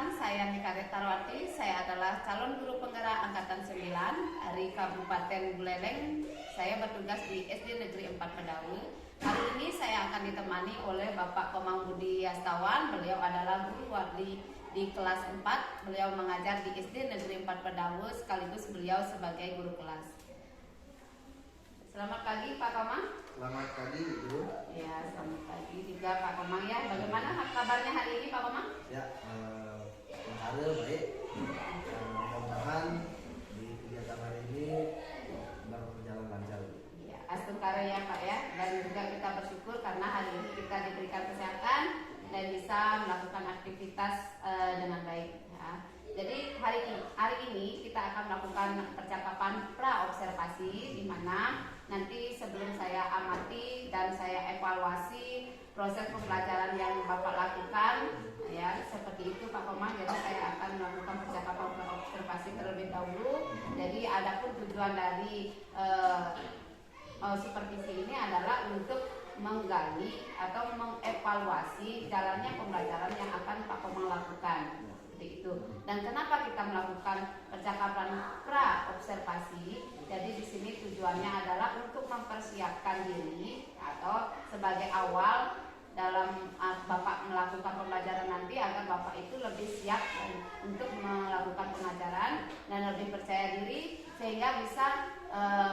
perkenalkan, saya Nika Tarwati. Saya adalah calon guru penggerak angkatan 9 dari Kabupaten Buleleng. Saya bertugas di SD Negeri 4 Pedawe. Hari ini saya akan ditemani oleh Bapak Komang Budi Yastawan. Beliau adalah guru wardi di kelas 4. Beliau mengajar di SD Negeri 4 Pedawe, sekaligus beliau sebagai guru kelas. Selamat pagi Pak Komang. Selamat pagi Ibu. Ya, selamat pagi juga Pak Komang ya. Bagaimana kabarnya hari ini Pak Komang? Ya, baik. Mudah-mudahan di kegiatan hari ini berjalan lancar. Ya, astungkara ya Pak ya. Dan juga kita bersyukur karena hari ini kita diberikan kesehatan dan bisa melakukan aktivitas dengan baik. Ya. Jadi hari ini kita akan melakukan percakapan pra-observasi, di mana nanti sebelum saya amati dan saya evaluasi proses pembelajaran yang Bapak lakukan, ya seperti itu Pak Komang. Jadi saya akan melakukan percakapan pra-observasi terlebih dahulu. Jadi adapun tujuan dari supervisi ini adalah untuk menggali atau mengevaluasi jalannya pembelajaran yang akan Pak Komang lakukan. Itu. Dan kenapa kita melakukan percakapan pra-observasi? Jadi di sini tujuannya adalah untuk mempersiapkan diri atau sebagai awal dalam Bapak melakukan pembelajaran nanti, agar Bapak itu lebih siap untuk melakukan pengajaran dan lebih percaya diri sehingga bisa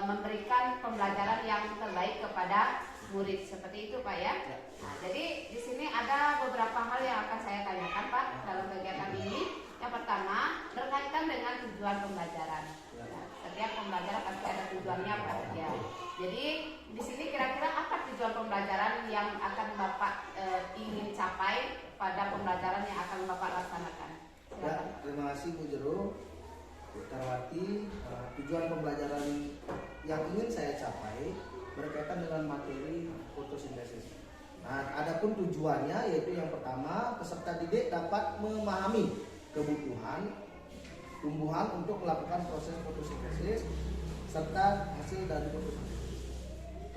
memberikan pembelajaran yang terbaik kepada murid. Seperti itu Pak ya. Nah, jadi di sini ada beberapa hal yang akan saya tanyakan Pak dalam kegiatan ini. Yang pertama berkaitan dengan tujuan pembelajaran. Nah, setiap pembelajaran pasti ada tujuannya Pak ya. Jadi di sini kira-kira apa tujuan pembelajaran yang akan Bapak ingin capai pada pembelajaran yang akan Bapak laksanakan? Ya, terima kasih Bu Jero Tarwati. Tujuan pembelajaran yang ingin saya capai berkaitan dengan materi fotosintesis. Nah, adapun tujuannya yaitu yang pertama, peserta didik dapat memahami kebutuhan tumbuhan untuk melakukan proses fotosintesis serta hasil dari fotosintesis.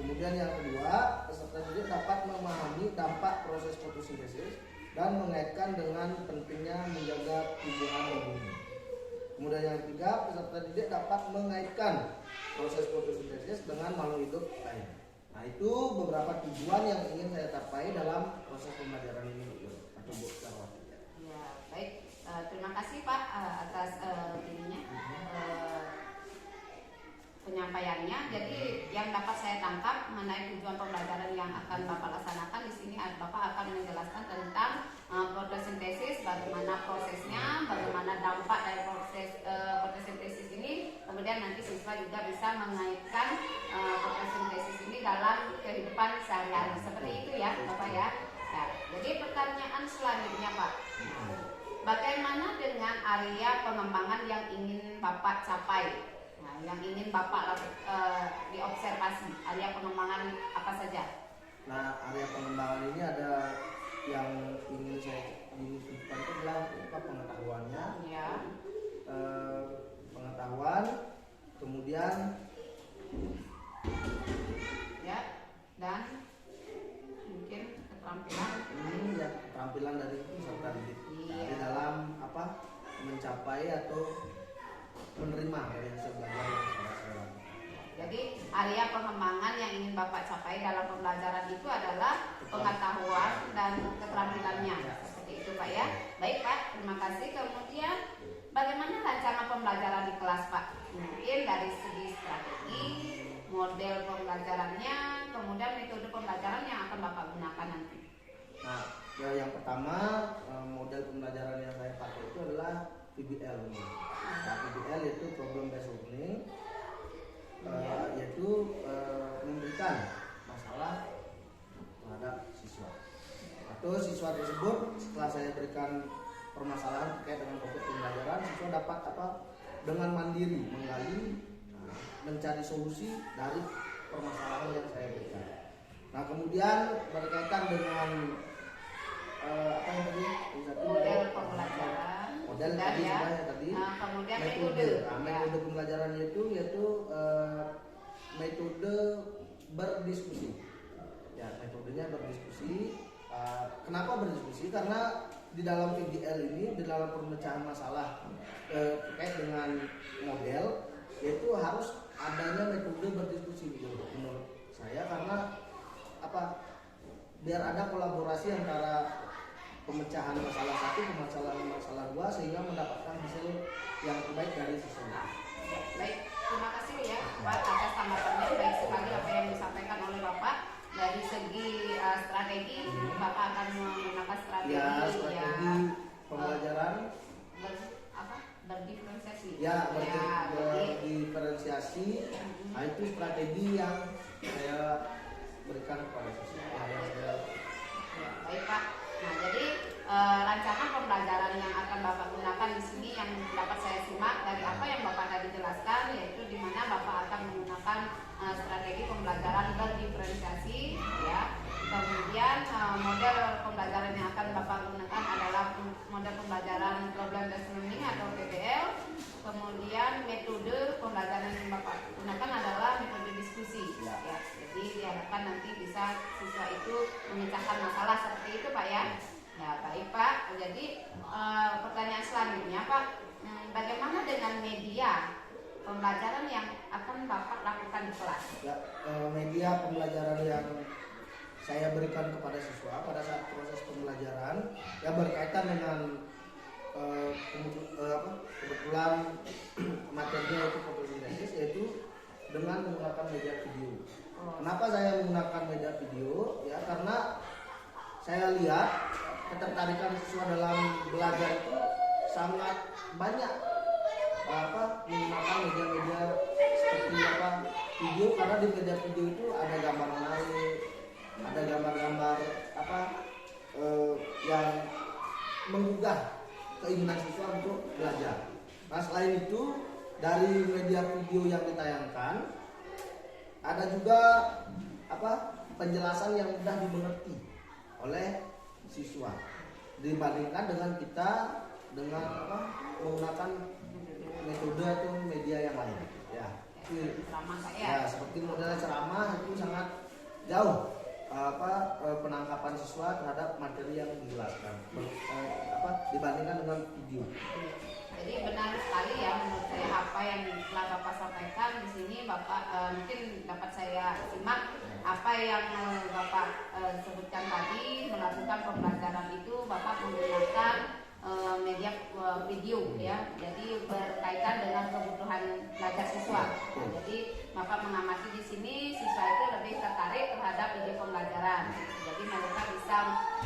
Kemudian yang kedua, peserta didik dapat memahami dampak proses fotosintesis dan mengaitkan dengan pentingnya menjaga tumbuhan dan bumi. Kemudian yang ketiga, peserta didik dapat mengaitkan proses fotosintesis dengan makhluk hidup lain. Nah, itu beberapa tujuan yang ingin saya capai dalam proses pembelajaran ini, atau Bu Tarwati. Ya, baik. Terima kasih Pak atas penyampaiannya. Jadi yang dapat saya tangkap mengenai tujuan pembelajaran yang akan Bapak laksanakan di sini, Bapak akan menjelaskan tentang fotosintesis, bagaimana prosesnya, bagaimana dampak dari proses fotosintesis ini. Kemudian nanti siswa juga bisa mengaitkan fotosintesis ini dalam kehidupan sehari-hari. Seperti itu ya Bapak ya. Nah, jadi pertanyaan selanjutnya Pak, bagaimana dengan area pengembangan yang ingin Bapak capai? Nah, yang ingin Bapak diobservasi, area pengembangan apa saja? Nah, area pengembangan ini ada yang ingin saya tunjukkan itu adalah pengetahuannya, Ya. Pengetahuan, kemudian Ya, dan mungkin keterampilan. ini ya keterampilan dari peserta didik Iya. di dalam mencapai atau menerima dari hasil belajar yang sudah saya lakukan. Jadi area pengembangan yang ingin Bapak capai dalam pembelajaran itu adalah pengetahuan dan keterampilannya. Seperti itu Pak ya. Baik Pak, terima kasih. Kemudian bagaimana rancangan pembelajaran di kelas Pak? Mungkin dari segi strategi, model pembelajarannya, kemudian metode pembelajaran yang akan Bapak gunakan nanti. Nah, yang pertama model pembelajaran yang saya pakai itu adalah PBL. Nah, PBL itu problem based learning, yaitu memberikan masalah terhadap siswa. Atau siswa tersebut setelah saya berikan permasalahan terkait dengan topik pembelajaran, siswa dapat dengan mandiri menggali, mencari solusi dari permasalahan yang saya berikan. Nah, kemudian berkaitan dengan model pembelajaran, model tadi ya. tadi. Nah, kemudian metode pembelajaran yaitu metode berdiskusi. Ya, metodenya berdiskusi. Kenapa berdiskusi? Karena di dalam VGL ini, di dalam pemecahan masalah terkait dengan model, yaitu harus adanya metode berdiskusi dulu menurut saya, karena apa, biar ada kolaborasi antara pemecahan masalah satu ke masalah dua, sehingga mendapatkan hasil yang terbaik dari siswa. Baik, terima kasih ya Pak atas tanggapannya. Baik sekali apa yang disampaikan oleh Bapak. Dari segi strategi, Bapak akan menggunakan strategi, strategi pembelajaran berdiferensiasi. Ya, berdiferensiasi. Nah, itu strategi yang saya berikan kepada siswa. Baik Pak. Nah, jadi rancangan pembelajaran yang akan Bapak gunakan di sini yang dapat saya simak dari apa yang Bapak tadi jelaskan, yaitu di mana Bapak akan menggunakan strategi pembelajaran berdiferensiasi, ya. Kemudian model pembelajaran yang akan Bapak gunakan adalah model pembelajaran problem based learning atau PBL. Kemudian metode pembelajaran yang Bapak gunakan adalah metode diskusi. Ya. Jadi diharapkan nanti bisa siswa itu memecahkan masalah seperti itu Pak ya. Ya baik Pak. Jadi pertanyaan selanjutnya Pak, bagaimana dengan media pembelajaran yang akan Bapak lakukan di kelas? Ya, media pembelajaran yang saya berikan kepada siswa pada saat proses pembelajaran yang berkaitan dengan kebetulan materinya itu fotosintesis, yaitu dengan menggunakan media video. Kenapa saya menggunakan media video? Ya karena saya lihat ketertarikan siswa dalam belajar itu sangat banyak menggunakan media-media seperti video, karena di media video itu ada gambar menarik, ada gambar-gambar yang menggugah keinginan siswa untuk belajar. Nah selain itu dari media video yang ditayangkan ada juga penjelasan yang mudah dimengerti oleh siswa dibandingkan dengan kita dengan menggunakan metode atau media yang lain. Ya, seperti model ceramah itu sangat jauh penangkapan siswa terhadap materi yang dijelaskan dibandingkan dengan video. Jadi benar sekali ya menurut saya apa yang telah Bapak sampaikan di sini. Bapak mungkin dapat saya simak apa yang Bapak sebutkan tadi. Melakukan pembelajaran itu Bapak menggunakan media video ya, jadi berkaitan dengan kebutuhan belajar siswa. Jadi Bapak mengamati di sini siswa itu lebih tertarik terhadap ide pembelajaran. Jadi mereka bisa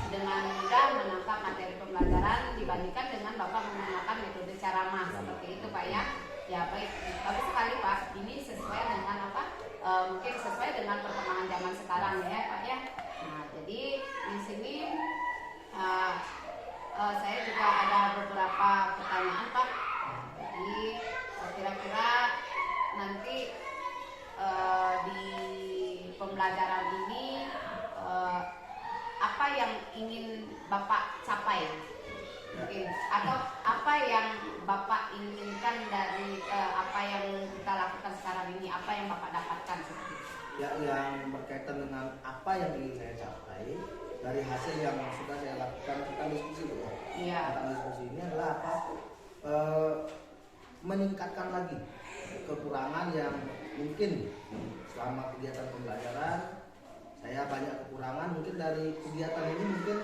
dengan mudah menangkap materi pembelajaran dibandingkan dengan Bapak menggunakan metode ceramah seperti itu Pak ya. Ya baik, bagus sekali Pak. Ini sesuai dengan mungkin sesuai dengan perkembangan zaman sekarang ya Pak ya. Nah jadi di sini saya juga ada beberapa pertanyaan Pak. Jadi kira-kira nanti di pembelajaran ini apa yang ingin Bapak capai mungkin, atau apa yang Bapak inginkan dari apa yang kita lakukan sekarang ini, apa yang Bapak dapatkan seperti itu? Ya, yang berkaitan dengan apa yang ingin saya capai dari hasil yang sudah saya lakukan, kita diskusi Bu ya. Iya. Tentang diskusi ini adalah meningkatkan lagi kekurangan yang mungkin selama kegiatan pembelajaran saya banyak kekurangan. Mungkin dari kegiatan ini mungkin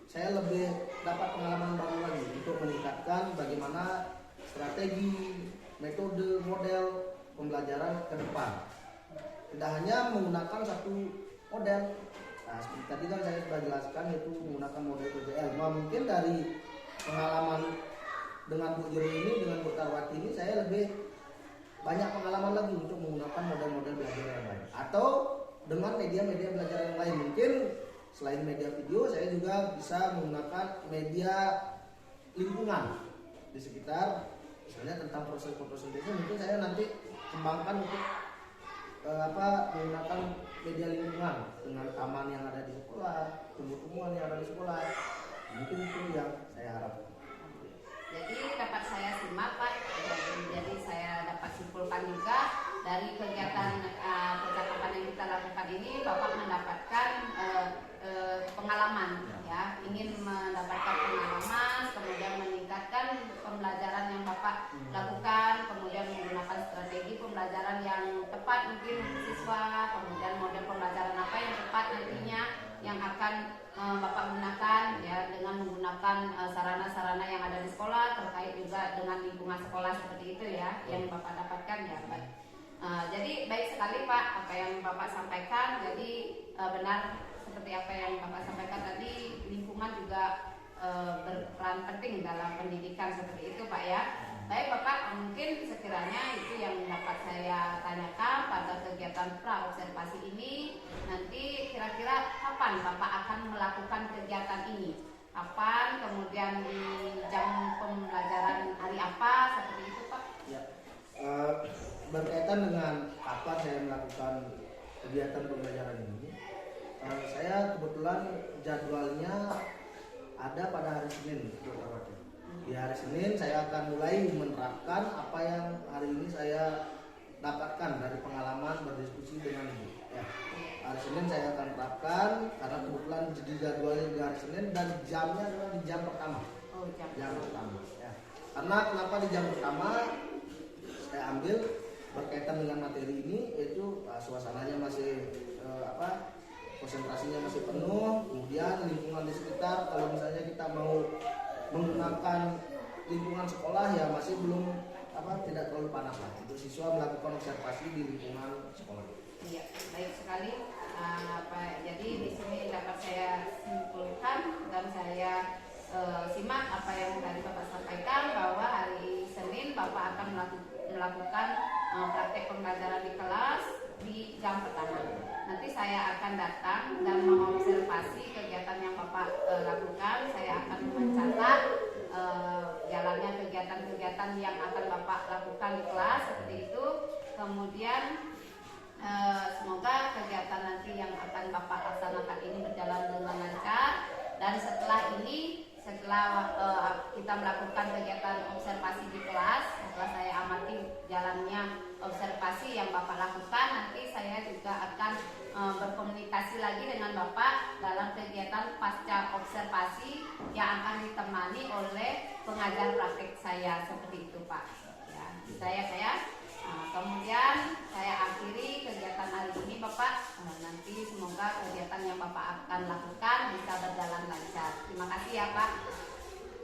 saya lebih dapat pengalaman baru lagi untuk meningkatkan bagaimana strategi, metode, model pembelajaran ke depan. Tidak hanya menggunakan satu model. Nah, seperti tadi kan saya sudah jelaskan, yaitu menggunakan model PBL. Nah, mungkin dari pengalaman dengan Bu Jero ini, dengan Bu Tarwati ini, saya lebih banyak pengalaman lagi untuk menggunakan model-model belajar yang lain. Atau dengan media-media belajar yang lain. Mungkin selain media video, saya juga bisa menggunakan media lingkungan di sekitar, misalnya tentang proses fotosintesis. Mungkin saya nanti kembangkan untuk menggunakan media lingkungan dengan taman yang ada di sekolah, tumbuh-tumbuhan yang ada di sekolah. Mungkin itu yang saya harapkan. Jadi dapat saya simak Pak, jadi saya dapat simpulkan juga dari kegiatan percakapan yang kita lakukan ini, Bapak mendapatkan pengalaman ya, ingin mendapatkan pengalaman pembelajaran yang Bapak lakukan, kemudian menggunakan strategi pembelajaran yang tepat mungkin siswa, kemudian model pembelajaran apa yang tepat nantinya yang akan Bapak gunakan ya, dengan menggunakan sarana-sarana yang ada di sekolah, terkait juga dengan lingkungan sekolah seperti itu ya yang Bapak dapatkan ya Pak. Jadi baik sekali Pak apa yang Bapak sampaikan. Jadi benar seperti apa yang Bapak sampaikan tadi, lingkungan juga berperan penting dalam pendidikan seperti itu Pak ya. Baik Bapak, mungkin sekiranya itu yang dapat saya tanyakan pada kegiatan pra-observasi ini. Nanti kira-kira kapan Bapak akan melakukan kegiatan ini? Kapan, kemudian di jam pembelajaran hari apa, seperti itu Pak? Ya. Berkaitan dengan kapan saya melakukan kegiatan pembelajaran ini, saya kebetulan jadwalnya ada pada hari Senin, di hari Senin saya akan mulai menerapkan apa yang hari ini saya dapatkan dari pengalaman berdiskusi dengan Ibu. Ya. Hari Senin saya akan terapkan karena kebetulan jadi jadwalnya di hari Senin dan jamnya adalah di jam pertama. Jam pertama. Ya. Karena kenapa di jam pertama saya ambil berkaitan dengan materi ini, yaitu suasananya masih konsentrasinya masih penuh, kemudian lingkungan di sekitar kalau misalnya kita mau menggunakan lingkungan sekolah ya masih belum tidak terlalu panas lah untuk siswa melakukan observasi di lingkungan sekolah. Iya, baik sekali. Jadi di sini dapat saya simpulkan dan saya simak apa yang tadi Bapak sampaikan, bahwa hari Senin Bapak akan melakukan praktek pembelajaran di kelas di jam pertama. Nanti saya akan datang dan mengobservasi kegiatan yang Bapak lakukan. Saya akan mencatat jalannya kegiatan-kegiatan yang akan Bapak lakukan di kelas seperti itu. Kemudian semoga kegiatan nanti yang akan Bapak laksanakan ini berjalan dengan lancar. Dan setelah ini, setelah kita melakukan kegiatan observasi di kelas, setelah saya amati jalannya observasi yang Bapak lakukan, nanti saya juga akan berkomunikasi lagi dengan Bapak dalam kegiatan pasca observasi yang akan ditemani oleh pengajar praktek saya seperti itu Pak. Ya, kemudian saya akhiri kegiatan hari ini Bapak. Nanti semoga kegiatan yang Bapak akan lakukan bisa berjalan lancar. Terima kasih ya Pak.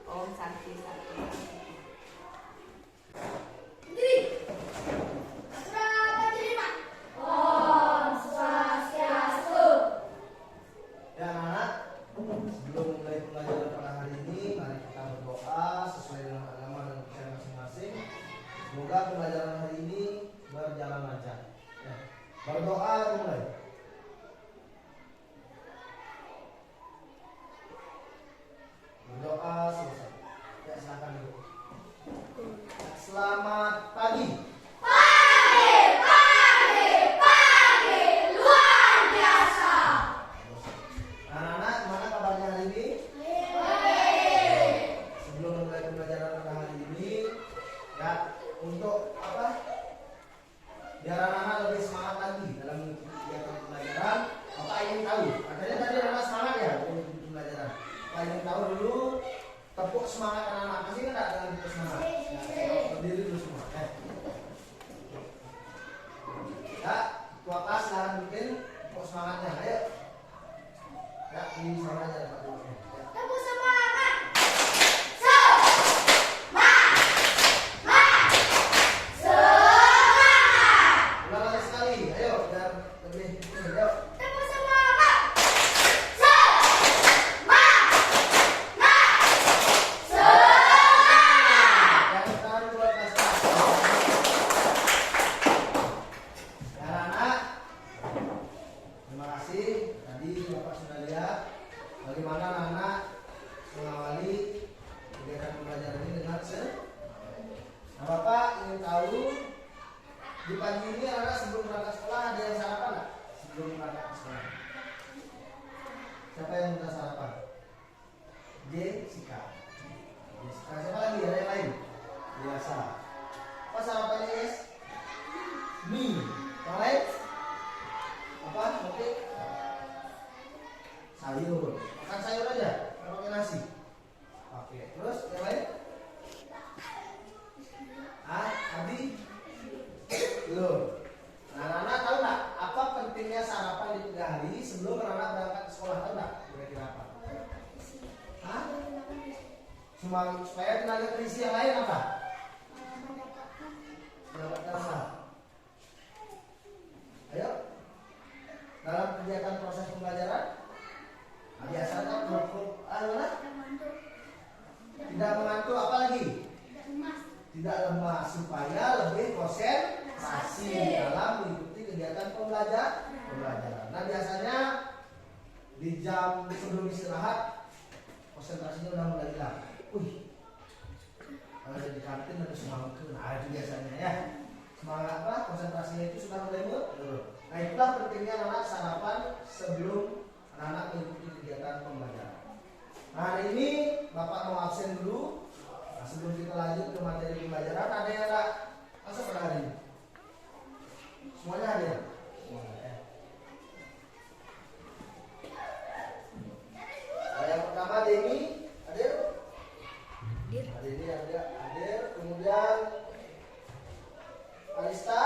Om Santi Santi. Ya anak-anak, sebelum mulai pembelajaran pada hari ini, mari kita berdoa sesuai dengan agama dan kepercayaan masing-masing. Semoga pembelajaran hari ini berjalan lancar. Ya. Berdoa mulai. Berdoa selesai. Ya silakan dulu. Selamat pagi. Anak-anak, gimana kabarnya hari ini? Sebelum mulai pembelajaran pada hari ini, ya untuk apa? Biar anak-anak lebih semangat lagi dalam kegiatan pembelajaran. Bapak ingin tahu, katanya tadi anak semangat ya untuk pembelajaran. Bapak ingin tahu dulu tepuk semangat anak-anak. Masih enggak dengan tepuk semangat? Berdiri dulu semua. Ya, tua kelas silahkan bikin tepuk semangatnya. Ayo. Ya, ini sama aja Pak dulu. Ya. Tepuk semangat. Ulang lagi sekali. Ayo, biar lebih ayo. Tepuk semangat. Yang sekarang buat kelas. Ya, anak-anak. Terima kasih. Tadi Bapak sudah lihat bagaimana anak-anak mengawali kegiatan pembelajaran ini dengan Nah, Bapak ingin tahu di pagi ini anak sebelum berangkat sekolah ada yang sarapan nggak? Sebelum berangkat ke sekolah. Siapa yang minta sarapan? Jessica. Siapa lagi? Ada yang lain? Biasa. Apa sarapannya, Yes? Mie. Yang lain? Apa? Oke. Sayur. Makan sayur aja. Nggak pakai nasi. Oke. Terus yang lain? supaya tenaga terisi yang lain apa? Mendapatkan apa? Ayo, dalam kegiatan proses pembelajaran, nah, biasanya tidak mengantuk, apa lagi? Tidak lemah, supaya lebih konsentrasi dalam mengikuti kegiatan pembelajaran. Nah biasanya di jam sebelum istirahat konsentrasinya udah mulai hilang. Kalau di kantin ada semangat, nah itu biasanya ya. Semangat apa? Konsentrasinya itu sudah mulai menurun. Nah itulah pentingnya anak sarapan sebelum anak-anak mengikuti kegiatan pembelajaran. Nah hari ini Bapak mau absen dulu. Nah, sebelum kita lanjut ke materi pembelajaran, ada yang nggak masuk pada hari ini? Semuanya hadir? Semuanya ya. Nah, yang pertama Deni hadir? Hadir ini hadir. Kemudian Alista.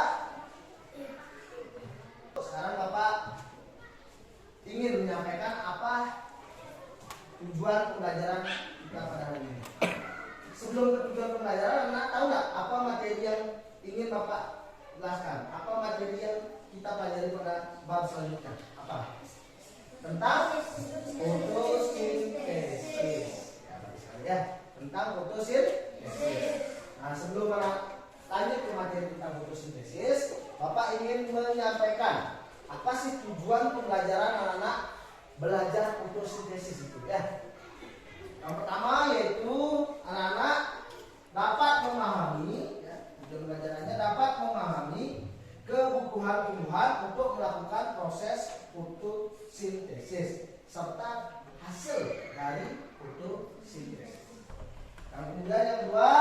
Sekarang Bapak ingin menyampaikan apa tujuan pembelajaran kita pada hari ini. Sebelum ke tujuan pembelajaran, anak tahu nggak apa materi yang ingin Bapak jelaskan? Apa materi yang kita pelajari pada bab selanjutnya? Apa? Tentang fotosintesis. Ya, tentang fotosintesis. Nah, sebelum lanjut ke materi tentang fotosintesis, Bapak ingin menyampaikan apa sih tujuan pembelajaran anak-anak belajar fotosintesis itu ya. Yang pertama yaitu anak-anak dapat memahami, ya, tujuan pembelajarannya dapat memahami kebutuhan tumbuhan untuk melakukan proses fotosintesis serta hasil dari fotosintesis. Kemudian yang kedua,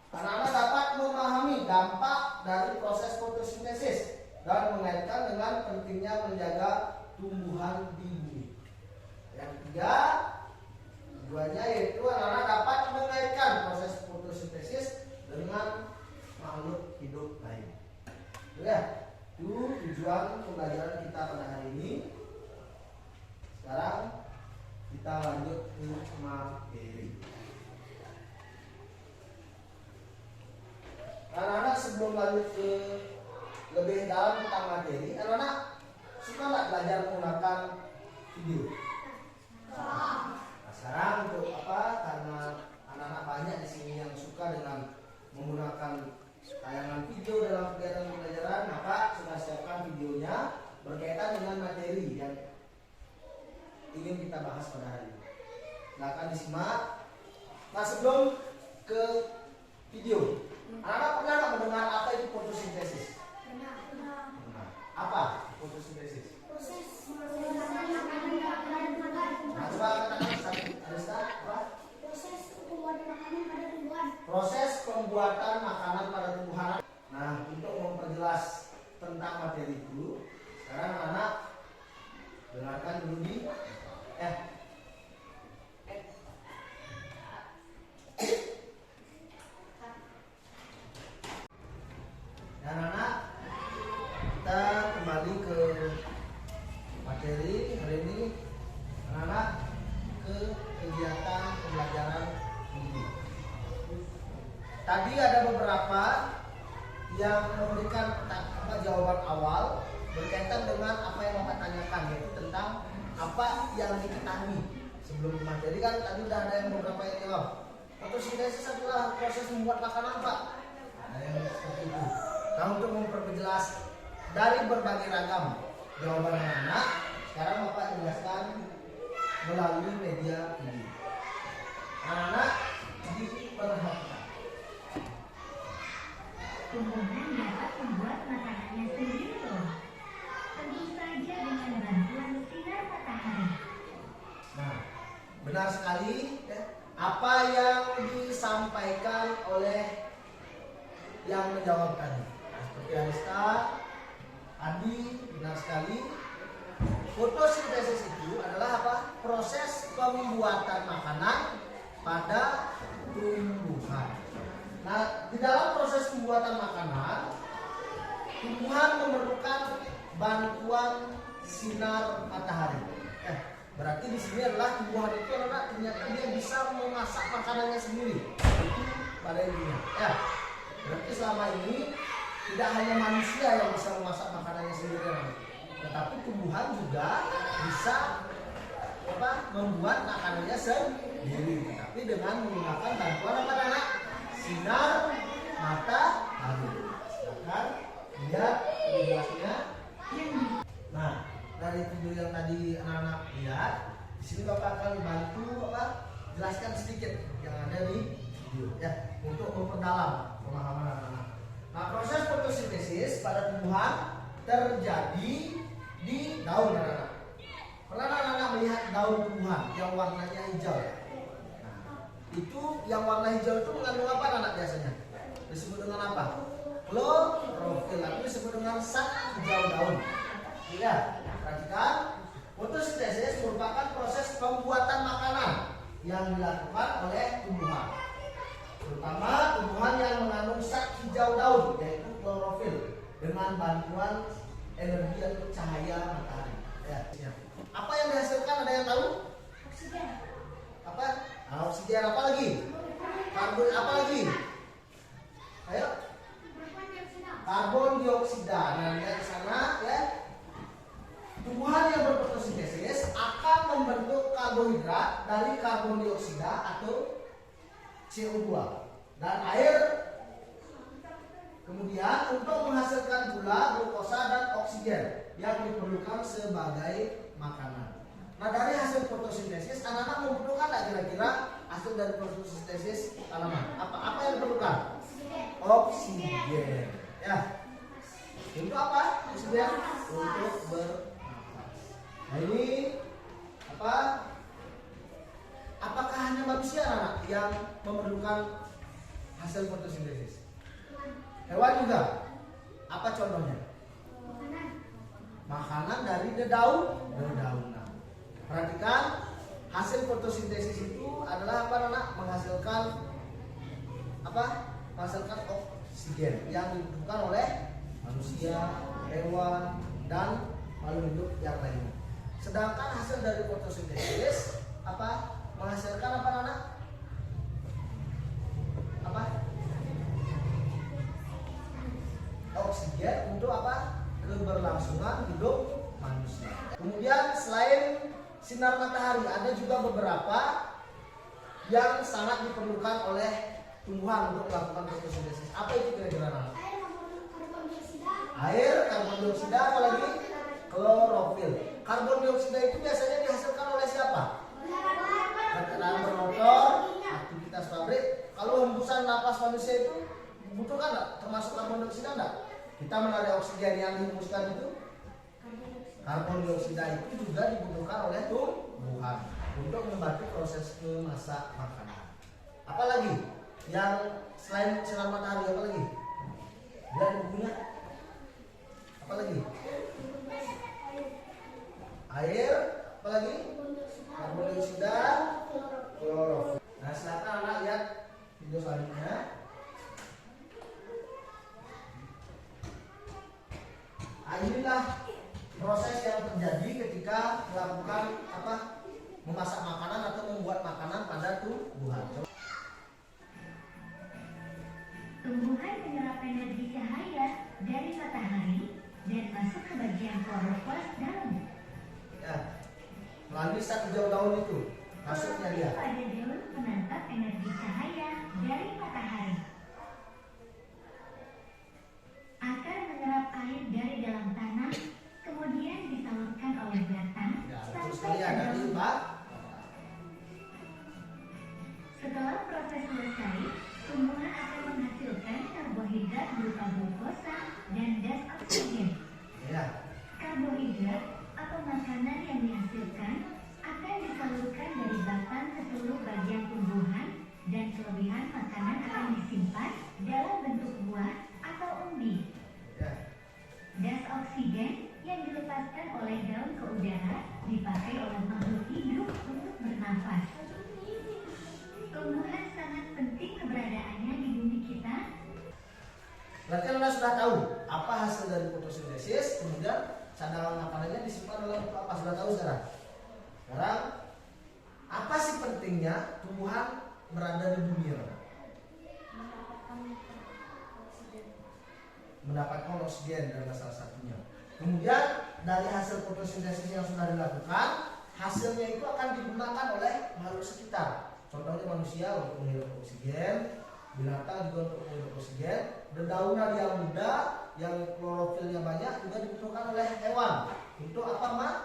anak-anak dapat memahami dampak dari proses fotosintesis dan mengaitkan dengan pentingnya menjaga tumbuhan di bumi. Yang ketiga, tujuannya yaitu anak-anak dapat mengaitkan proses fotosintesis dengan makhluk hidup lain. Ya, itu tujuan pembelajaran kita pada hari ini. Sekarang kita lanjut ke materi. Anak-anak sebelum lanjut ke lebih dalam tentang materi, anak-anak suka nggak belajar menggunakan video? Nah, sekarang untuk apa? Karena anak-anak banyak di sini yang suka dengan menggunakan tayangan video dalam kegiatan pembelajaran, maka sudah siapkan videonya berkaitan dengan materi yang ingin kita bahas pada hari ini. Silakan disimak. Nah, sebelum ke video, anak-anak pernah nggak mendengar apa itu fotosintesis? Nah, apa fotosintesis? Nah, coba katakan satu, Arista, apa? Proses pembuatan makanan pada tumbuhan. Nah, untuk memperjelas tentang materi itu, sekarang anak dengarkan dulu di dan anak, kita kembali ke materi hari ini. Anak ke kegiatan pembelajaran ini. Tadi ada beberapa yang memberikan jawaban awal berkaitan dengan apa yang Bapak tanyakan, yaitu tentang apa yang diketahui sebelum materi. Kan tadi udah ada yang beberapa yang jawab. Fotosintesis adalah proses membuat makanan, Pak. Nah, yang seperti itu. Nah, untuk memperjelas dari berbagai ragam jawaban anak, sekarang Bapak jelaskan melalui media ini. Anak diperhatikan. Tumbuhan dapat membuat makanannya sendiri loh. Tentu saja dengan bantuan sinar matahari. Nah, benar sekali ya, apa yang disampaikan oleh yang menjawab tadi. Seperti Arista, Adi, benar sekali. Fotosintesis itu adalah apa? Proses pembuatan makanan pada tumbuhan. Nah, di dalam proses pembuatan makanan, tumbuhan memerlukan bantuan sinar matahari. Berarti di sini adalah tumbuhan itu anak ternyata dia bisa memasak makanannya sendiri. Itu pada intinya. Ya. Berarti selama ini tidak hanya manusia yang bisa memasak makanannya sendiri, anak. Tetapi tumbuhan juga bisa membuat makanannya sendiri. Tapi dengan menggunakan bantuan apa anak? Sinar matahari. Silakan lihat jelasnya. Nah, dari video yang tadi anak-anak lihat, di sini Bapak akan bantu jelaskan sedikit yang ada di video ya, untuk memperdalam pemahaman anak-anak. Nah, proses fotosintesis pada tumbuhan terjadi di daun anak-anak. Pernah anak-anak melihat daun tumbuhan yang warnanya hijau? Nah, itu yang warna hijau itu mengandung apa anak biasanya? Disebut dengan apa? Klorofil, atau disebut dengan zat hijau daun. Ya, perhatikan, fotosintesis merupakan proses pembuatan makanan yang dilakukan oleh tumbuhan, terutama tumbuhan yang mengandung zat hijau daun yaitu klorofil dengan bantuan energi atau cahaya matahari. Ya. Apa yang dihasilkan, ada yang tahu? Oksigen. Apa? Nah, oksigen, apa lagi? Karbon, apa lagi? Ayo. Karbon dioksida. Nah, lihat di sana ya. Tumbuhan yang berfotosintesis akan membentuk karbohidrat dari karbon dioksida atau CO2 dan air. Kemudian untuk menghasilkan gula, glukosa dan oksigen yang diperlukan sebagai makanan. Nah, dari hasil fotosintesis anak-anak membutuhkan tidak kira-kira hasil dari fotosintesis tanaman? Apa yang diperlukan? Oksigen. Ya. Untuk apa? Oksigen untuk Nah, ini apakah hanya manusia anak yang memerlukan hasil fotosintesis? Hewan juga. Apa contohnya? Makanan dari dedaunan. Perhatikan, hasil fotosintesis itu adalah menghasilkan menghasilkan oksigen yang dibutuhkan oleh manusia, hewan, dan makhluk hidup yang lainnya. Sedangkan hasil dari fotosintesis menghasilkan oksigen untuk keberlangsungan hidup manusia. Kemudian selain sinar matahari, ada juga beberapa yang sangat diperlukan oleh tumbuhan untuk melakukan fotosintesis. Apa itu kira-kira? Air, karbon dioksida, apalagi klorofil. Karbon dioksida itu biasanya dihasilkan oleh siapa? Kendaraan bermotor, aktivitas pabrik. Kalau hembusan napas manusia itu dibutuhkan nggak? Termasuk karbon dioksida nggak? Kita menarik oksigen yang dihembuskan itu. Karbon dioksida itu juga dibutuhkan oleh tumbuhan untuk membantu proses memasak makanan. Apalagi yang selain sinar matahari, apa lagi? Dan bukunya apa lagi? Air, apa lagi? Karbon dioksida, klorofil. Nah, silakan anak lihat video selanjutnya. Nah, inilah proses yang terjadi ketika melakukan memasak makanan atau membuat makanan pada tumbuhan. Tumbuhan menyerap energi cahaya dari matahari dan masuk ke bagian klorofil dalam. Ya, melalui zat hijau daun itu masuknya dia. Pada daun menangkap energi cahaya dari matahari. Akan menyerap air dari dalam tanah, kemudian disalurkan oleh batang Ya, terus sampai sekali ke ada daun. di bak. Setelah proses selesai, tumbuhan akan menghasilkan karbohidrat berupa glukosa dan gas oksigen. Ya, Karbohidrat atau makanan yang dihasilkan akan disalurkan dari batang ke seluruh bagian tumbuhan dan kelebihan makanan akan disimpan dalam bentuk buah atau umbi. ya. Gas oksigen yang dilepaskan oleh daun ke udara dipakai oleh makhluk hidup untuk bernafas. Tumbuhan sangat penting keberadaannya di bumi kita. Berarti Anda sudah tahu apa hasil dari fotosintesis, kemudian cadangan makanannya disimpan dalam apa? Sudah tahu sekarang? Sekarang, apa sih pentingnya tumbuhan berada di bumi? Mendapatkan oksigen adalah salah satunya. Kemudian dari hasil fotosintesis yang sudah dilakukan, hasilnya itu akan digunakan oleh makhluk sekitar. Contohnya manusia untuk menghirup oksigen, binatang juga untuk menghirup oksigen, dedaunan yang muda, yang klorofilnya banyak juga dibutuhkan oleh hewan. Untuk apa, Mak?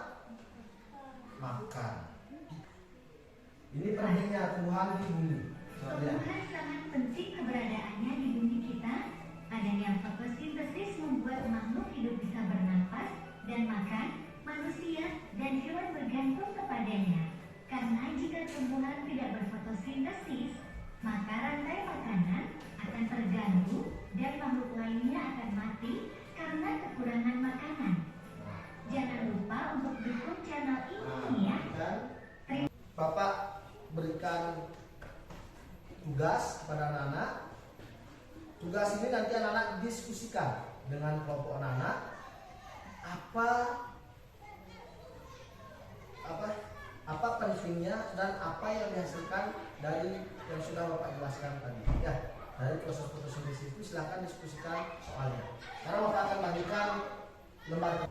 Makan. Ini pentingnya tumbuhan di bumi. Tumbuhan sangat penting keberadaannya di bumi kita. Adanya fotosintesis membuat makhluk hidup bisa bernafas dan makan, manusia dan hewan bergantung kepadanya. Karena jika tumbuhan tidak berfotosintesis, maka rantai makanan akan terganggu dan makhluk lainnya akan mati karena kekurangan makanan. Jangan lupa untuk dukung channel ini ya. Bapak berikan tugas kepada anak-anak. Tugas ini nanti anak-anak diskusikan dengan kelompok anak-anak apa pentingnya dan apa yang dihasilkan dari yang sudah Bapak jelaskan tadi. Ya, dari proses fotosintesis itu silahkan diskusikan soalnya. Karena Bapak akan bagikan lembar.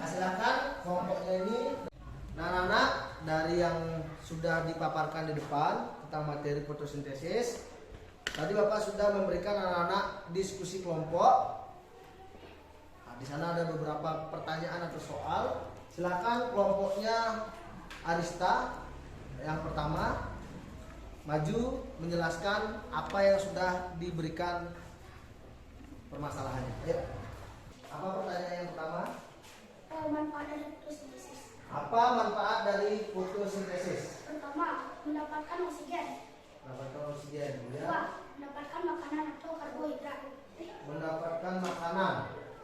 Silakan kelompoknya ini. Nah, anak-anak dari yang sudah dipaparkan di depan tentang materi fotosintesis, tadi Bapak sudah memberikan anak-anak diskusi kelompok. Nah, di sana ada beberapa pertanyaan atau soal. Silakan kelompoknya Arista yang pertama maju menjelaskan apa yang sudah diberikan permasalahannya. Ayo. Apa pertanyaan yang pertama? Manfaat dari fotosintesis. Apa manfaat dari fotosintesis? Pertama, mendapatkan oksigen. Mendapatkan oksigen, Kedua, ya. mendapatkan makanan atau karbohidrat. Mendapatkan makanan,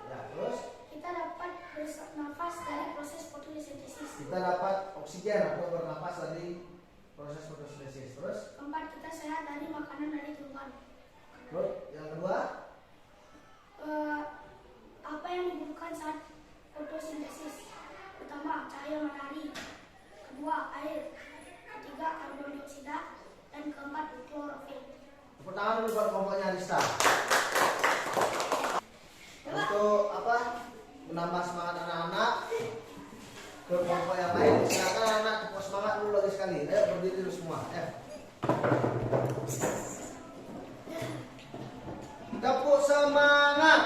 ya. Terus Kita dapat bernafas dari proses fotosintesis. kita dapat oksigen atau bernapas dari proses fotosintesis. Terus, Keempat, kita sehat dari makanan dari tumbuhan. terus yang kedua, Apa yang dibutuhkan saat fotosintesis? Pertama, cahaya matahari. Kedua, air. Ketiga, karbon dioksida. Dan keempat, klorofil. tepuk tangan dulu buat kelompoknya Arista. Untuk apa? Menambah semangat anak-anak ke kelompok yang lain. Silakan anak-anak tepuk semangat dulu lagi sekali. Ayo berdiri dulu semua. Ya. Tepuk semangat.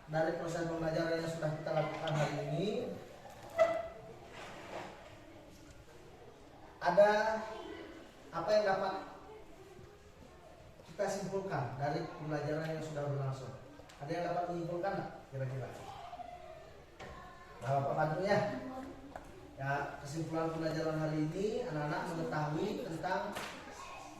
Dari proses pembelajaran yang sudah kita lakukan hari ini, ada apa yang dapat kita simpulkan dari pembelajaran yang sudah berlangsung? Ada yang dapat menyimpulkan nggak kira-kira? Nah, Bapak bantu ya. Ya, kesimpulan pembelajaran hari ini anak-anak mengetahui tentang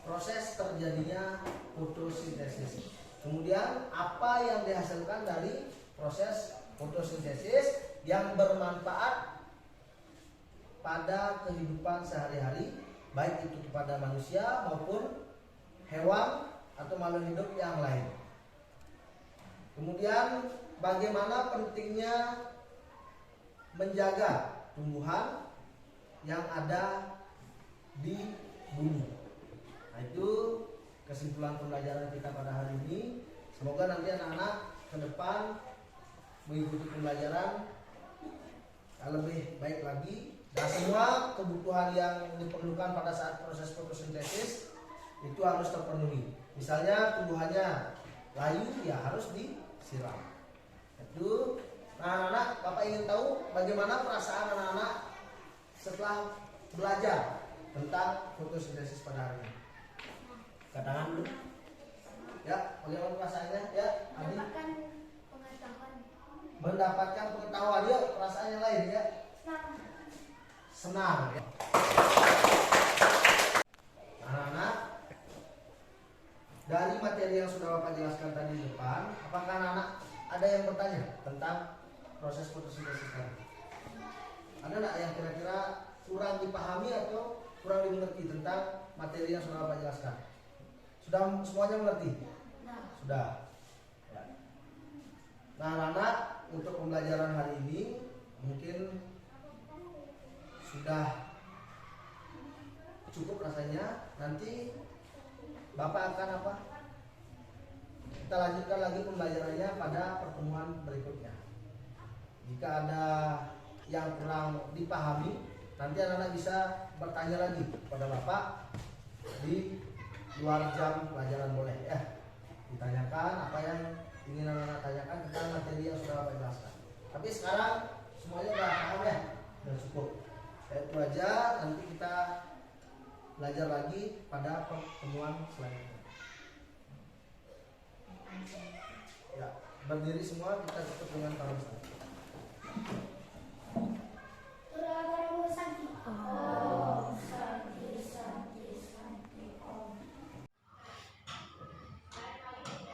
proses terjadinya fotosintesis. Kemudian apa yang dihasilkan dari proses fotosintesis yang bermanfaat pada kehidupan sehari-hari, baik itu kepada manusia maupun hewan atau makhluk hidup yang lain. Kemudian bagaimana pentingnya menjaga tumbuhan yang ada di bumi. Nah, itu kesimpulan pembelajaran kita pada hari ini. Semoga nanti anak-anak ke depan mengikuti pembelajaran lebih baik lagi, dan semua kebutuhan yang diperlukan pada saat proses fotosintesis itu harus terpenuhi. Misalnya tumbuhannya layu, ya harus disiram. Itu. Nah, anak-anak, Bapak ingin tahu bagaimana perasaan anak-anak setelah belajar tentang fotosintesis pada hari ini. Katakan dulu. Ya, bagaimana perasaannya? Ya, Adi. Mendapatkan pengetahuan. Mendapatkan pengetahuan. Yuk, perasaan yang lain ya. Senang. Ya. Anak-anak, dari materi yang sudah Bapak jelaskan tadi di depan, apakah anak-anak ada yang bertanya tentang proses fotosintesis tadi? Ada nggak yang kira-kira kurang dipahami atau kurang dimengerti tentang materi yang sudah Bapak jelaskan? Sudah semuanya mengerti? Sudah. Ya. Nah, anak-anak, untuk pembelajaran hari ini mungkin sudah cukup rasanya. Nanti Bapak akan apa? Kita lanjutkan lagi pembelajarannya pada pertemuan berikutnya. Jika ada yang kurang dipahami, nanti anak-anak bisa bertanya lagi kepada Bapak di luar jam pelajaran, boleh ya. Ditanyakan apa yang ingin anak-anak tanyakan tentang materi yang sudah Bapak jelaskan. Tapi sekarang semuanya sudah paham ya, sudah cukup. Itu aja, nanti kita belajar lagi pada pertemuan selanjutnya. Ya, berdiri semua, kita tutup dengan tangan besar.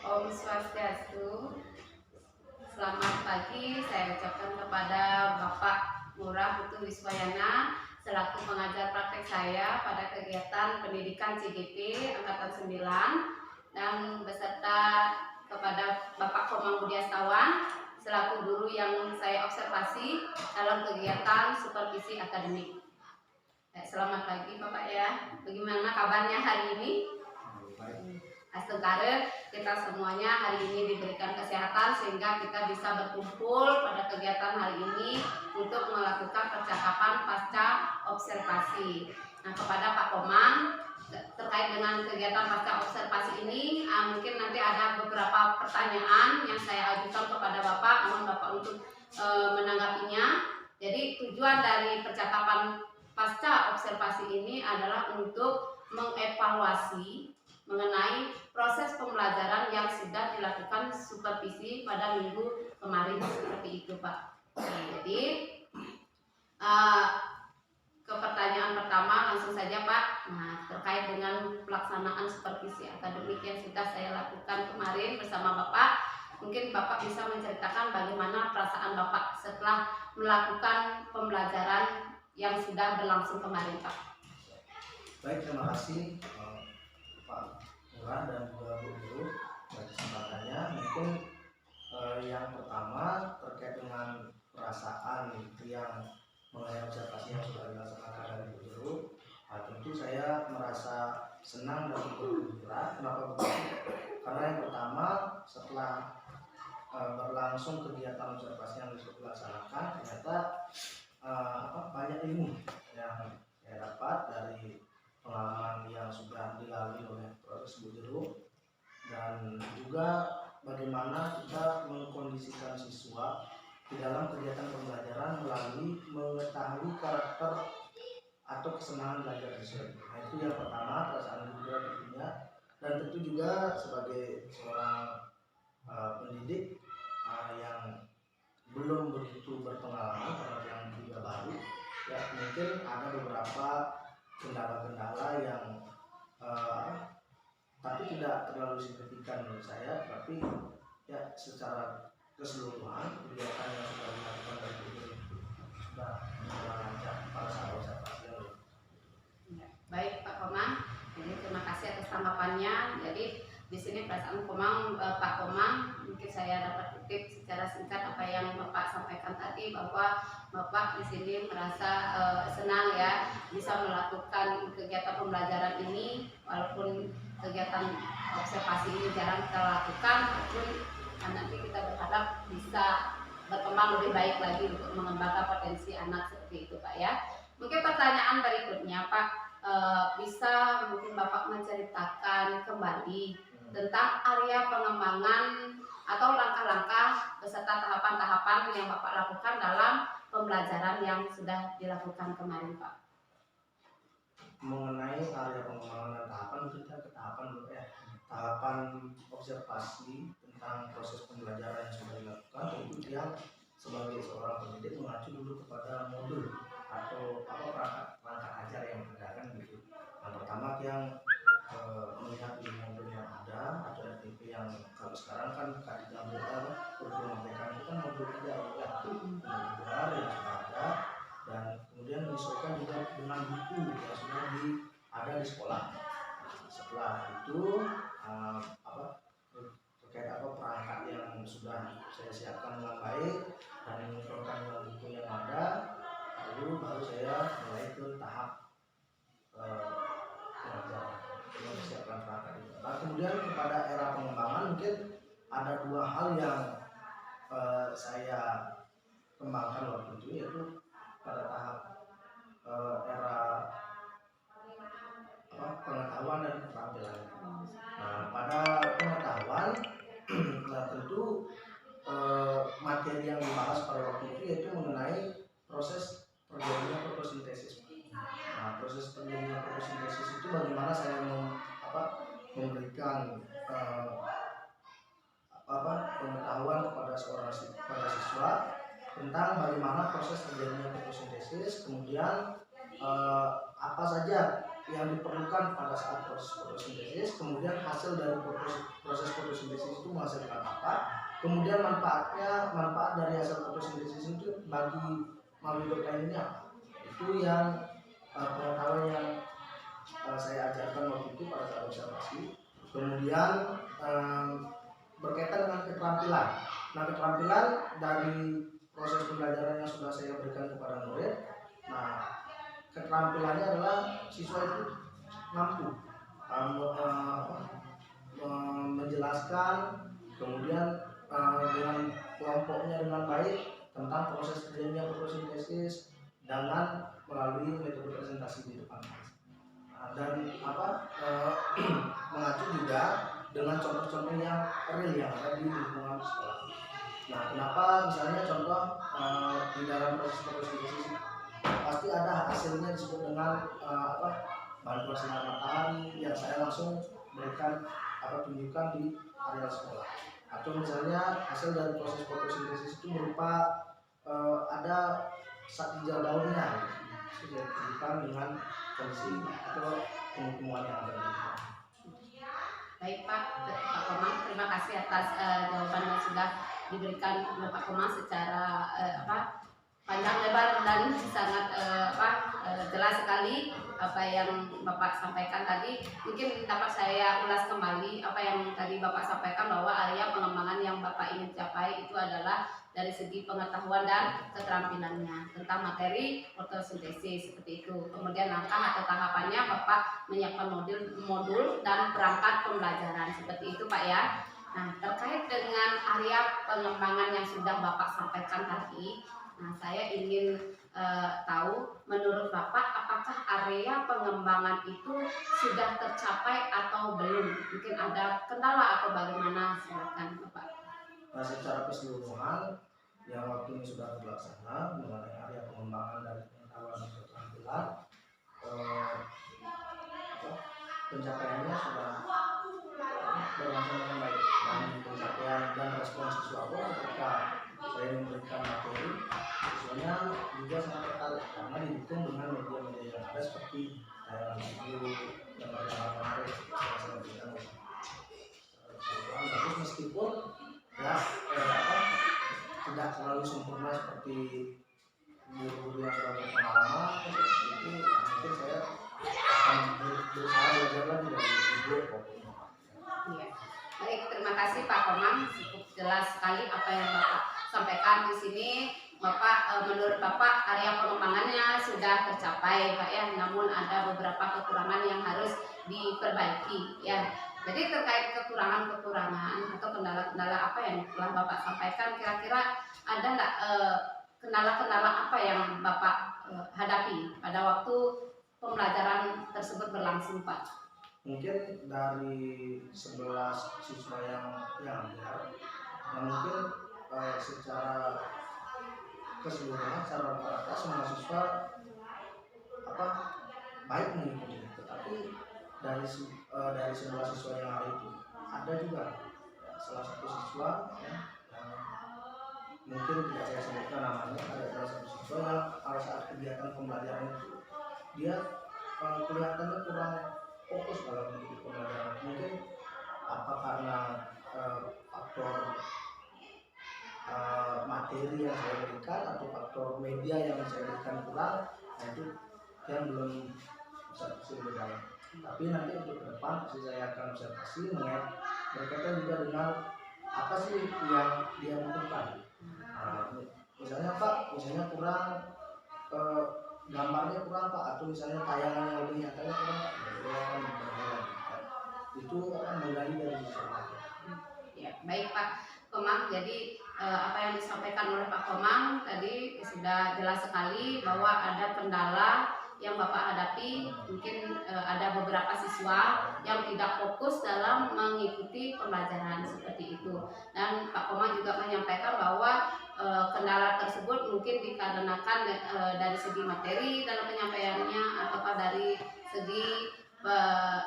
Om Swastiastu. Selamat pagi, saya ucapkan kepada Bapak Ngurah Putu Wiswayana selaku pengajar praktek saya pada kegiatan pendidikan CGP Angkatan 9, dan beserta kepada Bapak Komang Budiastawan selaku guru yang saya observasi dalam kegiatan supervisi akademik. Selamat pagi Bapak ya, bagaimana kabarnya hari ini? Astagfirullah, kita semuanya hari ini diberikan kesehatan sehingga kita bisa berkumpul pada kegiatan hari ini untuk melakukan percakapan pasca observasi. Nah, kepada Pak Komang terkait dengan kegiatan pasca observasi ini, mungkin nanti ada beberapa pertanyaan yang saya ajukan kepada Bapak, mohon Bapak untuk menanggapinya. Jadi tujuan dari percakapan pasca observasi ini adalah untuk mengevaluasi mengenai proses pembelajaran yang sudah dilakukan supervisi pada minggu kemarin, seperti itu Pak. Jadi ke pertanyaan pertama langsung saja Pak. Nah, terkait dengan pelaksanaan supervisi akademik yang sudah saya lakukan kemarin bersama Bapak, mungkin Bapak bisa menceritakan bagaimana perasaan Bapak setelah melakukan pembelajaran yang sudah berlangsung kemarin Pak. Baik, terima kasih Pak Ngurah dan juga Bu Guru atas kesempatannya. Mungkin yang pertama terkait dengan perasaan yang mengenai observasi yang sudah dilaksanakan dari Bu Guru, tentu saya merasa senang dan bergembira. Kenapa begitu? Karena yang pertama, setelah berlangsung kegiatan observasi yang dilaksanakan, ternyata banyak ilmu yang saya dapat dari pengalaman yang sudah dilalui oleh proses Bu Guru, dan juga bagaimana kita mengkondisikan siswa di dalam kegiatan pembelajaran melalui mengetahui karakter atau kesenangan belajar siswa. Nah, itu yang pertama, perasaan gembira tentunya, dan tentu juga sebagai seorang pendidik yang belum begitu berpengalaman karena yang juga baru, ya mungkin ada beberapa kendala-kendala yang tapi tidak terlalu signifikan menurut saya, tapi ya secara keseluruhan kegiatan yang sudah dilakukan dari guru sudah lancar pada saat observasi. Baik Pak Komang, jadi terima kasih atas tanggapannya. Jadi di sini perasaan Pak Komang, mungkin saya dapat kutip secara singkat apa yang Bapak sampaikan tadi, bahwa Bapak di sini merasa senang ya bisa melakukan kegiatan pembelajaran ini, walaupun kegiatan observasi ini jarang kita lakukan, walaupun nanti kita berharap bisa berkembang lebih baik lagi untuk mengembangkan potensi anak seperti itu Pak ya. Mungkin pertanyaan berikutnya Pak, bisa mungkin Bapak menceritakan kembali tentang area pengembangan atau langkah-langkah beserta tahapan-tahapan yang Bapak lakukan dalam pembelajaran yang sudah dilakukan kemarin Pak. Mengenai area pengembangan dan tahapan, kita ke tahapan dulu ya. Tahapan observasi tentang proses pembelajaran yang sudah dilakukan, tentu dia sebagai seorang pendidik mengacu dulu kepada modul atau perangkat ajar yang ada kan gitu. Yang pertama yang melihat di modul yang ada atau FTP yang kalau sekarang kan Kak diambil kurikulum mereka itu kan modul 3 ya. buku yang sudah ada di sekolah. Setelah itu terkait perangkat yang sudah saya siapkan dengan baik dan mengumpulkan dengan buku yang ada, lalu baru saya mulai ke tahap pengajaran, mempersiapkan perangkat itu. Nah, kemudian kepada era pengembangan mungkin ada dua hal yang saya kembangkan waktu itu, yaitu pada tahap era pengetahuan dan keterampilan. Nah, pada pengetahuan tentu materi yang dibahas pada waktu itu yaitu mengenai proses terjadinya fotosintesis. Nah, proses terjadinya fotosintesis itu bagaimana saya memberikan pengetahuan kepada siswa tentang bagaimana proses terjadinya fotosintesis, kemudian apa saja yang diperlukan pada saat proses fotosintesis, kemudian hasil dari proses fotosintesis itu menghasilkan apa, kemudian manfaat dari hasil fotosintesis itu bagi makhluk hidup lainnya apa. Itu yang pengetahuan yang saya ajarkan waktu itu pada saat observasi. Kemudian berkaitan dengan keterampilan. Nah, keterampilan dari proses pembelajaran yang sudah saya berikan kepada murid. Nah, keterampilannya adalah siswa itu mampu menjelaskan, kemudian dengan kelompoknya dengan baik tentang proses terjadinya fotosintesis dengan melalui metode presentasi di depan kelas. Dan mengacu juga dengan contoh-contoh yang real yang ada di lingkungan sekolah. Nah, kenapa misalnya contoh di dalam proses fotosintesis pasti ada hasilnya disebut dengan bantuan sinar matahari yang saya langsung berikan tunjukkan di area sekolah. Atau misalnya hasil dari proses fotosintesis itu berupa ada sak hijau daunnya, sudah tunjukkan dengan kondisi atau pemukiman yang ada. Baik Pak Komang, terima kasih atas jawaban yang sudah diberikan oleh Pak Komang secara panjang lebar dan sangat jelas sekali apa yang Bapak sampaikan tadi. Mungkin dapat saya ulas kembali apa yang tadi Bapak sampaikan, bahwa area pengembangan yang Bapak ingin capai itu adalah dari segi pengetahuan dan keterampilannya tentang materi fotosintesis seperti itu. Kemudian langkah atau tahapannya Bapak menyiapkan modul dan perangkat pembelajaran seperti itu Pak ya. Nah, terkait dengan area pengembangan yang sudah Bapak sampaikan tadi, nah saya ingin tahu menurut Bapak apakah area pengembangan itu sudah tercapai atau belum? Mungkin ada kendala atau bagaimana, silakan Bapak. Nah, secara keseluruhan yang waktu ini sudah terlaksana mengenai area pengembangan dari pengetahuan dan keterampilan, pencapaiannya sudah berlangsung dengan baik, dan pencapaian dan respon siswa pun ketika saya memberikan materi, siswanya juga sangat tertarik karena didukung dengan media-media yang ada seperti tayangan video, gambar-gambar menarik yang saya berikan. Bagus meskipun ya tidak terlalu sempurna seperti guru-guru yang sudah berpengalaman, itu mungkin saya akan berusaha belajar lagi dari video. Iya. Baik, terima kasih Pak Komang, cukup jelas sekali apa yang Bapak sampaikan di sini. Bapak, menurut Bapak area pengembangannya sudah tercapai Pak ya, namun ada beberapa kekurangan yang harus diperbaiki ya. Jadi terkait kekurangan-kekurangan atau kendala-kendala apa yang telah Bapak sampaikan, kira-kira ada nggak kendala-kendala apa yang Bapak hadapi pada waktu pembelajaran tersebut berlangsung Pak? Mungkin dari 11 siswa yang hadir, mungkin secara keseluruhan, secara rata-rata semua siswa baik mengikuti, tetapi dari 11 siswa yang hari itu ada juga salah satu siswa yang mungkin tidak saya sebutkan namanya, ada salah satu siswa yang pada saat kegiatan pembelajaran itu dia kelihatannya kurang fokus dalam mengikuti pembelajaran. Mungkin apa karena faktor materi yang saya berikan atau faktor media yang saya berikan kurang, nah itu yang belum observasi lebih dalam. Tapi nanti untuk ke depan pasti saya akan observasi berkaitan juga dengan apa sih yang dia butuhkan. Misalnya Pak, misalnya kurang gambarnya kurang Pak, atau misalnya tayangan yang lebih nyatanya kurang Pak, itu akan menggali dari masyarakat. Ya, baik Pak Komang. Jadi apa yang disampaikan oleh Pak Komang tadi sudah jelas sekali bahwa ada kendala yang Bapak hadapi. Mungkin ada beberapa siswa yang tidak fokus dalam mengikuti pembelajaran seperti itu. Dan Pak Komang juga menyampaikan bahwa kendala tersebut mungkin dikarenakan dari segi materi dalam penyampaiannya ataukah dari segi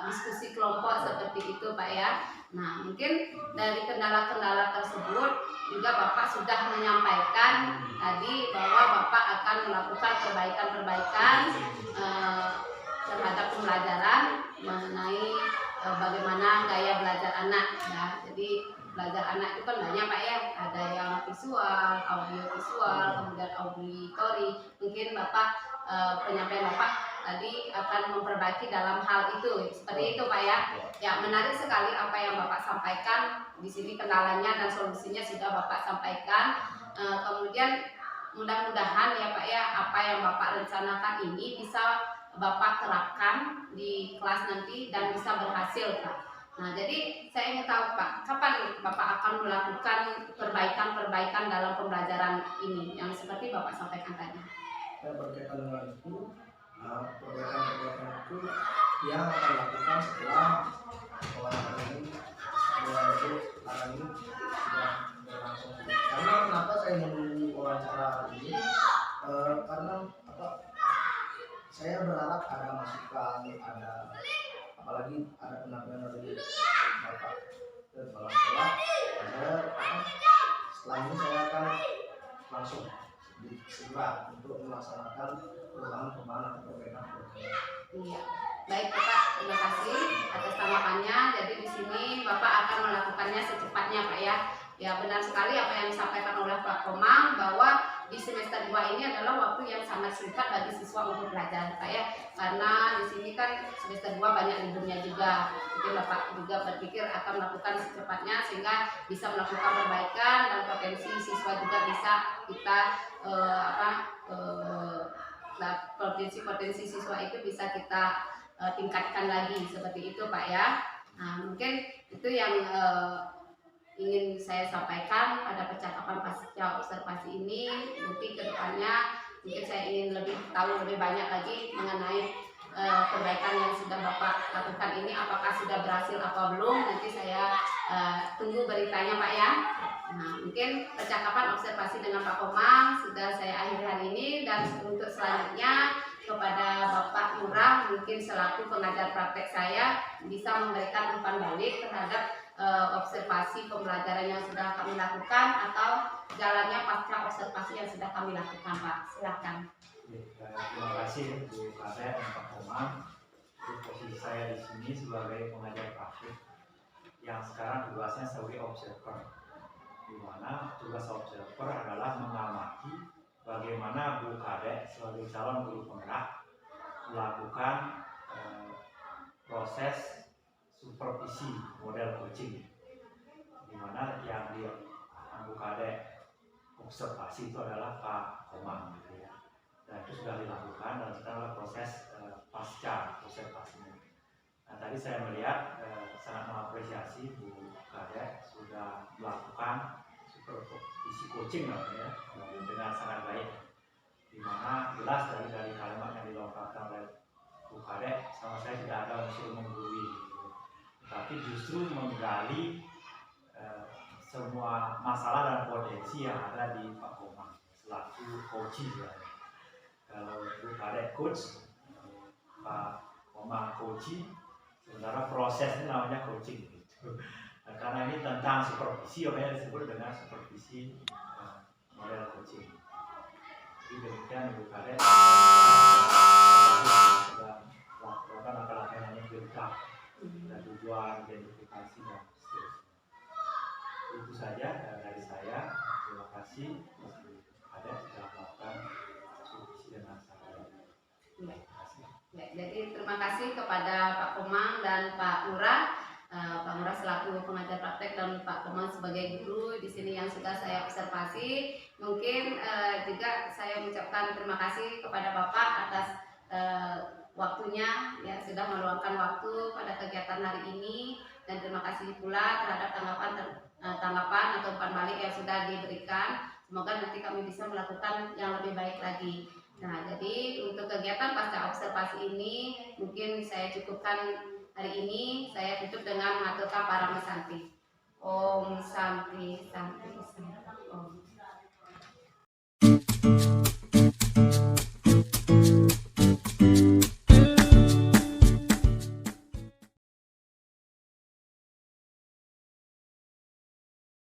diskusi kelompok seperti itu Pak ya. Nah, mungkin dari kendala-kendala tersebut juga Bapak sudah menyampaikan tadi bahwa Bapak akan melakukan perbaikan-perbaikan terhadap pembelajaran mengenai bagaimana gaya belajar anak ya. Jadi belajar anak itu kan banyak Pak ya, ada yang visual, audio visual, kemudian auditori. Mungkin Bapak penyampaian Bapak tadi akan memperbaiki dalam hal itu, seperti itu Pak ya. Ya, menarik sekali apa yang Bapak sampaikan. Di sini kendalanya dan solusinya sudah Bapak sampaikan. Kemudian mudah-mudahan ya Pak ya, apa yang Bapak rencanakan ini bisa Bapak terapkan di kelas nanti dan bisa berhasil Pak. Nah, jadi saya ingin tahu Pak, kapan Bapak akan melakukan perbaikan-perbaikan dalam pembelajaran ini yang seperti Bapak sampaikan tadi? Berkaitan dengan itu, perbaikan-perbaikan itu yang akan dilakukan setelah wawancara ini berlanjut, sekarang ini sudah berlangsung. Karena kenapa saya menunggu wawancara ini? Karena saya berharap ada masukan, ada apalagi ada penampilan dari Bapak kepala sekolah. Setelah ini saya akan langsung segera untuk melaksanakan perubahan-perubahan atau perbaikan-perbaikan. Iya, baik Bapak, terima kasih atas tanggapannya. Jadi di sini Bapak akan melakukannya secepatnya Pak ya. Ya, benar sekali apa yang disampaikan oleh Pak Komang bahwa di semester 2 ini adalah waktu yang sangat singkat bagi siswa untuk belajar Pak ya. Karena di sini kan semester 2 banyak liburnya juga. Mungkin Bapak juga berpikir akan melakukan secepatnya sehingga bisa melakukan perbaikan dan potensi siswa juga bisa kita potensi siswa itu bisa kita tingkatkan lagi seperti itu Pak ya. Nah, mungkin itu yang ingin saya sampaikan pada percakapan pasca observasi ini. Nanti kedepannya mungkin saya ingin lebih tahu lebih banyak lagi mengenai perbaikan yang sudah Bapak lakukan ini, apakah sudah berhasil apa belum. Nanti saya tunggu beritanya Pak ya. Nah, mungkin percakapan observasi dengan Pak Komang sudah saya akhiri hari ini, dan untuk selanjutnya kepada Bapak Lurah mungkin selaku pengajar praktek saya bisa memberikan umpan balik terhadap observasi pembelajaran yang sudah kami lakukan atau jalannya pasca observasi yang sudah kami lakukan Pak. Silakan. Terima kasih Bu Kadet dan Pak Komang. Posisi saya di sini sebagai pengajar praktik yang sekarang tugasnya sebagai observer, di mana tugas observer adalah mengamati bagaimana Bu Kadet sebagai calon guru penggerak melakukan proses supervisi model coaching, di mana yang Bu Kadet observasi itu adalah Pak Komang gitu ya. Dan itu sudah dilakukan dan sekarang proses pasca observasinya. Nah, tadi saya melihat sangat mengapresiasi Bu Kadet sudah melakukan supervisi coaching ya, dengan sangat baik. Di mana jelas dari kalimat yang dilontarkan oleh Bu Kadet, sama saya tidak ada unsur menggurui, gitu. Tapi justru menggali semua masalah dan potensi yang ada di Pak Komang selaku coaching ya. Kalau Bu Kadet coach, Pak Komang coaching, sementara prosesnya namanya coaching gitu. Nah, karena ini tentang supervisi, makanya disebut dengan supervisi model coaching. Jadi demikian Bu Kadet sudah melakukan langkah-langkah yang lengkap dan tujuan identifikasi dan seterusnya. Itu saja dari saya. Terima kasih Bu Kadet sudah melakukan supervisi dengan sangat baik. Ya, jadi terima kasih kepada Pak Komang dan Pak Lurah, Pak Lurah selaku pengajar praktek dan Pak Komang sebagai guru di sini yang sudah saya observasi. Mungkin juga saya mengucapkan terima kasih kepada Bapak atas waktunya, ya sudah meluangkan waktu pada kegiatan hari ini, dan terima kasih pula terhadap tanggapan atau umpan balik yang sudah diberikan. Semoga nanti kami bisa melakukan yang lebih baik lagi. Nah, jadi untuk kegiatan pasca observasi ini mungkin saya cukupkan hari ini. Saya tutup dengan mengaturkan Parama Santi. Om Santi Santi Santi Om.